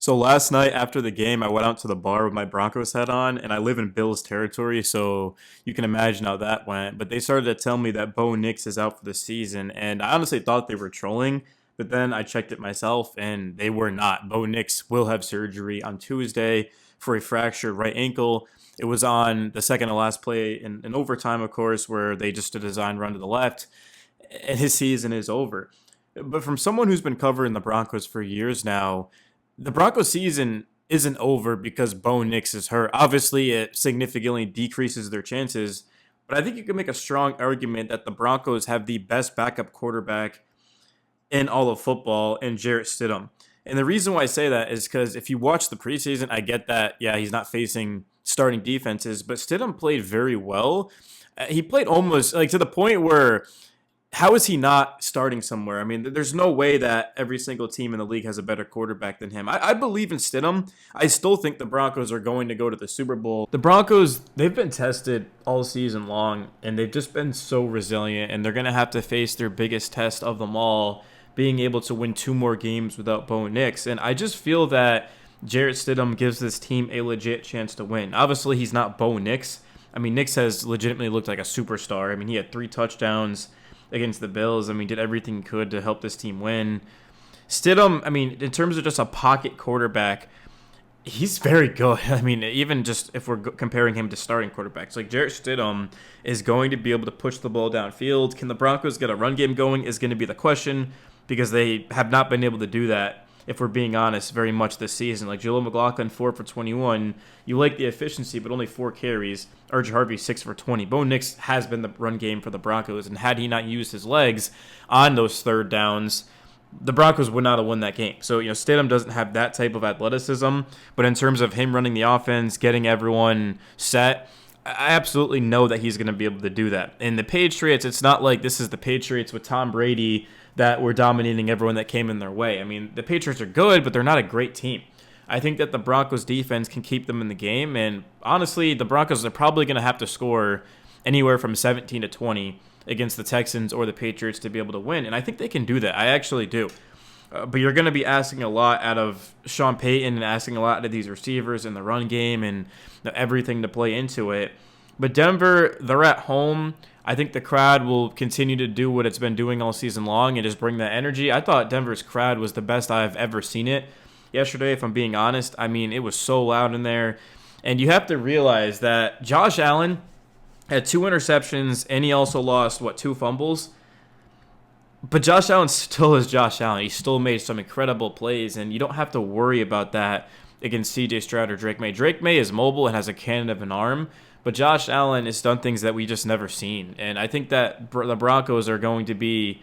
So last night after the game, I went out to the bar with my Broncos hat on, and I live in Bills territory, so you can imagine how that went. But they started to tell me that Bo Nix is out for the season, and I honestly thought they were trolling. But then I checked it myself, and they were not. Bo Nix will have surgery on Tuesday for a fractured right ankle. It was on the second to last play in overtime, of course, where they just did a design run to the left, and his season is over. But from someone who's been covering the Broncos for years now, the Broncos season isn't over because Bo Nix is hurt. Obviously, it significantly decreases their chances, but I think you can make a strong argument that the Broncos have the best backup quarterback in all of football in Jarrett Stidham. And the reason why I say that is because if you watch the preseason, I get that, yeah, he's not facing starting defenses, but Stidham played very well. He played almost like to the point where how is he not starting somewhere? I mean, there's no way that every single team in the league has a better quarterback than him. I believe in Stidham. I still think the Broncos are going to go to the Super Bowl. The Broncos, they've been tested all season long, and they've just been so resilient, and they're going to have to face their biggest test of them all, being able to win two more games without Bo Nix. And I just feel that Jarrett Stidham gives this team a legit chance to win. Obviously, he's not Bo Nix. I mean, Nix has legitimately looked like a superstar. I mean, he had 3 touchdowns against the Bills. I mean, did everything he could to help this team win. Stidham, I mean, in terms of just a pocket quarterback, he's very good. I mean, even just if we're comparing him to starting quarterbacks, like Jarrett Stidham is going to be able to push the ball downfield. Can the Broncos get a run game going is going to be the question because they have not been able to do that, if we're being honest, very much this season. Like Jaleel McLaughlin, 4 for 21. You like the efficiency, but only 4 carries. RJ Harvey, 6 for 20. Bo Nix has been the run game for the Broncos, and had he not used his legs on those third downs, the Broncos would not have won that game. So, Stidham doesn't have that type of athleticism, but in terms of him running the offense, getting everyone set, I absolutely know that he's going to be able to do that. And the Patriots, it's not like this is the Patriots with Tom Brady that were dominating everyone that came in their way. I mean, the Patriots are good, but they're not a great team. I think that the Broncos defense can keep them in the game, and honestly, the Broncos are probably going to have to score anywhere from 17 to 20 against the Texans or the Patriots to be able to win, and I think they can do that. I actually do. But you're going to be asking a lot out of Sean Payton and asking a lot out of these receivers in the run game and everything to play into it. But Denver, they're at home. I think the crowd will continue to do what it's been doing all season long and just bring that energy. I thought Denver's crowd was the best I've ever seen it yesterday, if I'm being honest. I mean, it was so loud in there. And you have to realize that Josh Allen had 2 interceptions, and he also lost, 2 fumbles? But Josh Allen still is Josh Allen. He still made some incredible plays, and you don't have to worry about that against C.J. Stroud or Drake May. Drake May is mobile and has a cannon of an arm, but Josh Allen has done things that we just never seen. And I think that the Broncos are going to be,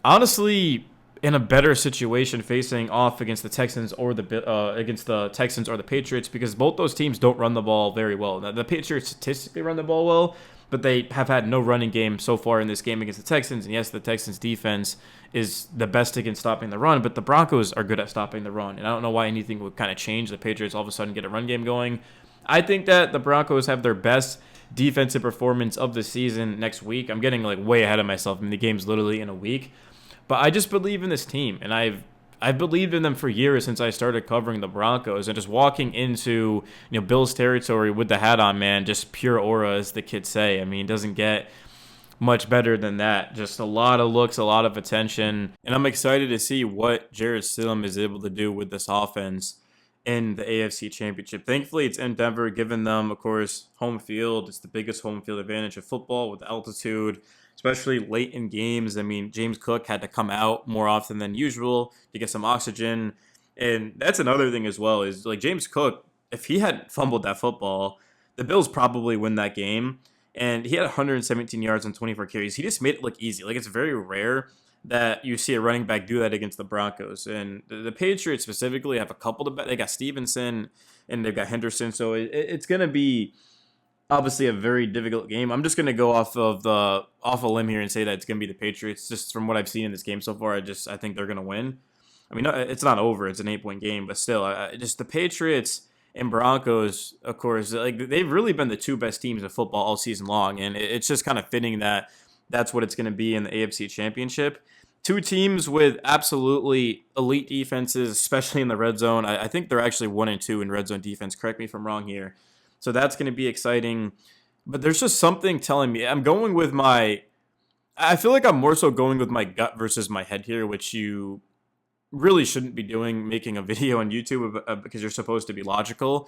honestly, in a better situation facing off against the Texans or the Patriots, because both those teams don't run the ball very well. Now, the Patriots statistically run the ball well, but they have had no running game so far in this game against the Texans. And yes, the Texans defense is the best against stopping the run, but the Broncos are good at stopping the run. And I don't know why anything would kind of change. The Patriots all of a sudden get a run game going. I think that the Broncos have their best defensive performance of the season next week. I'm getting way ahead of myself. I mean, the game's literally in a week. But I just believe in this team, and I've believed in them for years since I started covering the Broncos. And just walking into Bills territory with the hat on, man, just pure aura, as the kids say. I mean, it doesn't get much better than that. Just a lot of looks, a lot of attention, and I'm excited to see what Jarrett Stidham is able to do with this offense in the AFC Championship. Thankfully, it's in Denver, giving them, of course, home field. It's the biggest home field advantage of football with altitude, especially late in games. I mean, James Cook had to come out more often than usual to get some oxygen. And that's another thing as well, is James Cook, if he had fumbled that football, the Bills probably win that game. And he had 117 yards on 24 carries. He just made it look easy. It's very rare that you see a running back do that against the Broncos. And the Patriots specifically have a couple they got Stevenson and they've got Henderson. So it's going to be obviously a very difficult game. I'm just going to go off a limb here and say that it's going to be the Patriots. Just from what I've seen in this game so far, I think they're going to win. I mean, it's not over. It's an 8-point game, but still, just the Patriots and Broncos, of course, they've really been the 2 best teams in football all season long, and it's just kind of fitting that that's what it's going to be in the AFC Championship. Two teams with absolutely elite defenses, especially in the red zone. I think they're actually 1-2 in red zone defense. Correct me if I'm wrong here. So that's going to be exciting. But there's just something telling me I'm going with my. I feel like I'm more so going with my gut versus my head here, which you really shouldn't be doing, making a video on YouTube because you're supposed to be logical.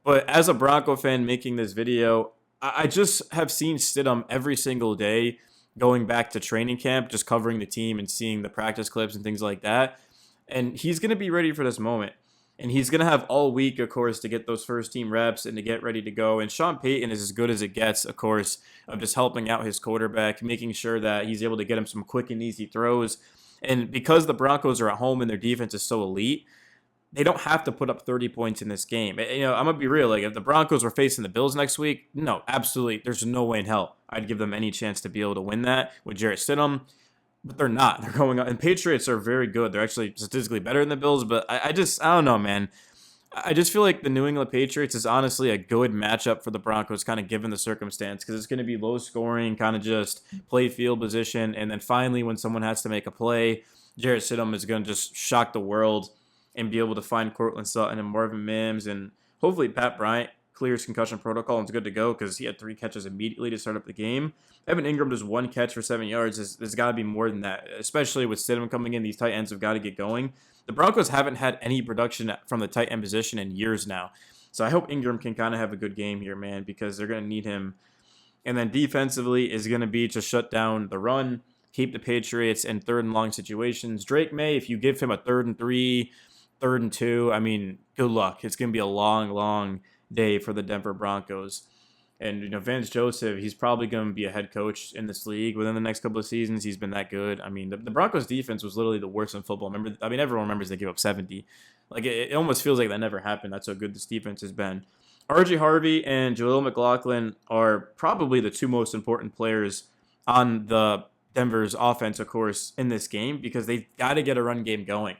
But as a Bronco fan making this video, I just have seen Stidham every single day going back to training camp, just covering the team and seeing the practice clips and things like that. And he's going to be ready for this moment. And he's going to have all week, of course, to get those first team reps and to get ready to go. And Sean Payton is as good as it gets, of course, of just helping out his quarterback, making sure that he's able to get him some quick and easy throws. And because the Broncos are at home and their defense is so elite, they don't have to put up 30 points in this game. I'm going to be real. Like, if the Broncos were facing the Bills next week, no, absolutely. There's no way in hell I'd give them any chance to be able to win that with Jarrett Stidham. But they're not. They're going on. And Patriots are very good. They're actually statistically better than the Bills. But I don't know, man. I just feel like the New England Patriots is honestly a good matchup for the Broncos, kind of given the circumstance, because it's going to be low scoring, kind of just play field position. And then finally, when someone has to make a play, Jarrett Stidham is going to just shock the world and be able to find Cortland Sutton and Marvin Mims. And hopefully Pat Bryant clears concussion protocol and is good to go because he had 3 catches immediately to start up the game. Evan Ingram does 1 catch for 7 yards. There's got to be more than that, especially with Stidham coming in. These tight ends have got to get going. The Broncos haven't had any production from the tight end position in years now. So I hope Ingram can kind of have a good game here, man, because they're going to need him. And then defensively is going to be to shut down the run, keep the Patriots in third and long situations. Drake May, if you give him a 3rd and 3, 3rd and 2, I mean, good luck. It's going to be a long, long day for the Denver Broncos. And, Vance Joseph, he's probably going to be a head coach in this league within the next couple of seasons. He's been that good. I mean, the Broncos defense was literally the worst in football. Everyone remembers they gave up 70. Like, it almost feels like that never happened. That's how good this defense has been. RJ Harvey and Jaleel McLaughlin are probably the 2 most important players on the Denver's offense, of course, in this game, because they've got to get a run game going.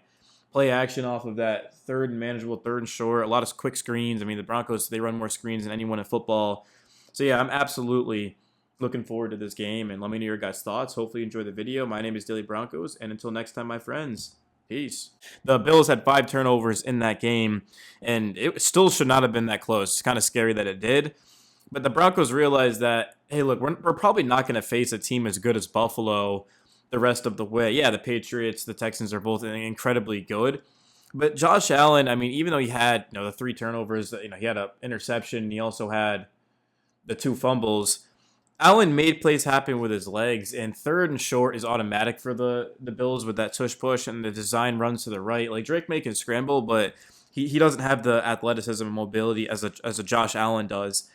Play action off of that 3rd and manageable, 3rd and short, a lot of quick screens. I mean, the Broncos, they run more screens than anyone in football. So, yeah, I'm absolutely looking forward to this game, and let me know your guys' thoughts. Hopefully you enjoy the video. My name is Daily Broncos, and until next time, my friends, peace. The Bills had 5 turnovers in that game, and it still should not have been that close. It's kind of scary that it did. But the Broncos realized that, hey, look, we're probably not going to face a team as good as Buffalo the rest of the way. Yeah, the Patriots, the Texans are both incredibly good. But Josh Allen, I mean, even though he had the 3 turnovers, he had an interception. He also had the 2 fumbles. Allen made plays happen with his legs, and 3rd and short is automatic for the Bills with that tush push and the design runs to the right. Like, Drake May can scramble, but he doesn't have the athleticism and mobility as a Josh Allen does.